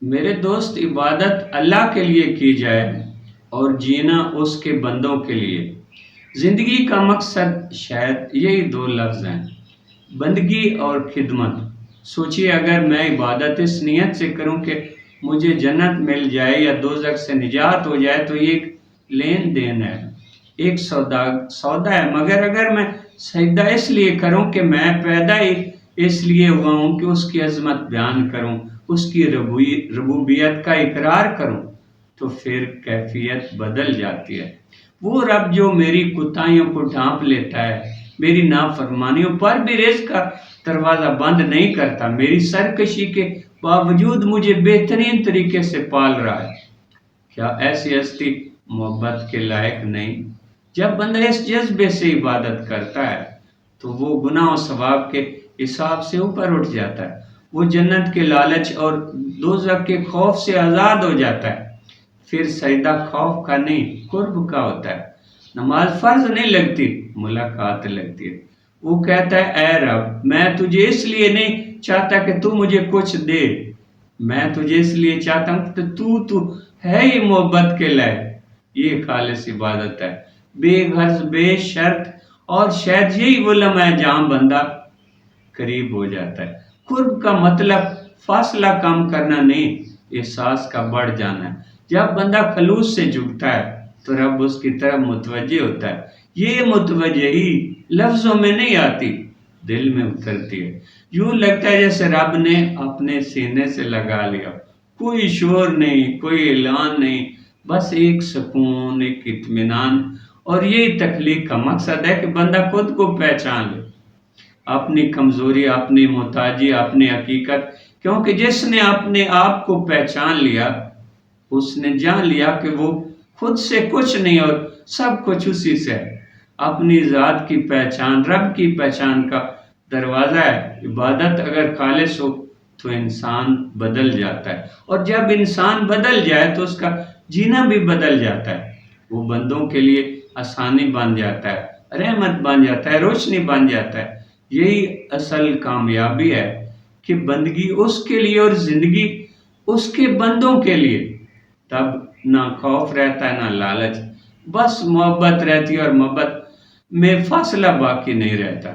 میرے دوست، عبادت اللہ کے لیے کی جائے اور جینا اس کے بندوں کے لیے۔ زندگی کا مقصد شاید یہی دو لفظ ہیں، بندگی اور خدمت۔ سوچیے، اگر میں عبادت اس نیت سے کروں کہ مجھے جنت مل جائے یا دوزخ سے نجات ہو جائے تو یہ ایک لین دین ہے، ایک سودا ہے۔ مگر اگر میں سجدہ اس لیے کروں کہ میں پیدا ہی اس لیے ہوا ہوں کہ اس کی عظمت بیان کروں، اس کی ربوبیت کا اقرار کروں، تو پھر کیفیت بدل جاتی ہے۔ وہ رب جو میری کوتاہیوں کو ڈھانپ لیتا ہے، میری نافرمانیوں پر بھی رزق کا دروازہ بند نہیں کرتا، میری سرکشی کے باوجود مجھے بہترین طریقے سے پال رہا ہے، کیا ایسی ہستی محبت کے لائق نہیں؟ جب بندہ اس جذبے سے عبادت کرتا ہے تو وہ گناہ و ثواب کے حساب سے اوپر اٹھ جاتا ہے، وہ جنت کے لالچ اور دوزخ کے خوف سے آزاد ہو جاتا ہے۔ پھر سجدہ خوف کا نہیں، قرب کا ہوتا ہے۔ نماز فرض نہیں لگتی، ملاقات لگتی ہے۔ وہ کہتا ہے، اے رب، میں تجھے اس لیے نہیں چاہتا کہ تو مجھے کچھ دے، میں تجھے اس لیے چاہتا ہوں کہ تو ہے ہی محبت کے لائق۔ یہ خالص عبادت ہے، بے غرض، بے شرط، اور شاید یہی وہ لمحہ ہے جہاں بندہ قریب ہو جاتا ہے۔ قرب کا مطلب فاصلہ کم کرنا نہیں، احساس کا بڑھ جانا ہے۔ جب بندہ خلوص سے جھکتا ہے تو رب اس کی طرف متوجہ ہوتا ہے۔ یہ متوجہی لفظوں میں نہیں آتی، دل میں اترتی ہے۔ یوں لگتا ہے جیسے رب نے اپنے سینے سے لگا لیا، کوئی شور نہیں، کوئی اعلان نہیں، بس ایک سکون، ایک اطمینان۔ اور یہی تخلیق کا مقصد ہے کہ بندہ خود کو پہچان لے، اپنی کمزوری، اپنی محتاجی، اپنی حقیقت، کیونکہ جس نے اپنے آپ کو پہچان لیا، اس نے جان لیا کہ وہ خود سے کچھ نہیں اور سب کچھ اسی سے ہے۔ اپنی ذات کی پہچان رب کی پہچان کا دروازہ ہے۔ عبادت اگر خالص ہو تو انسان بدل جاتا ہے، اور جب انسان بدل جائے تو اس کا جینا بھی بدل جاتا ہے۔ وہ بندوں کے لیے آسانی بن جاتا ہے، رحمت بن جاتا ہے، روشنی بن جاتا ہے۔ یہی اصل کامیابی ہے کہ بندگی اس کے لیے اور زندگی اس کے بندوں کے لیے۔ تب نہ خوف رہتا ہے، نہ لالچ، بس محبت رہتی ہے، اور محبت میں فاصلہ باقی نہیں رہتا۔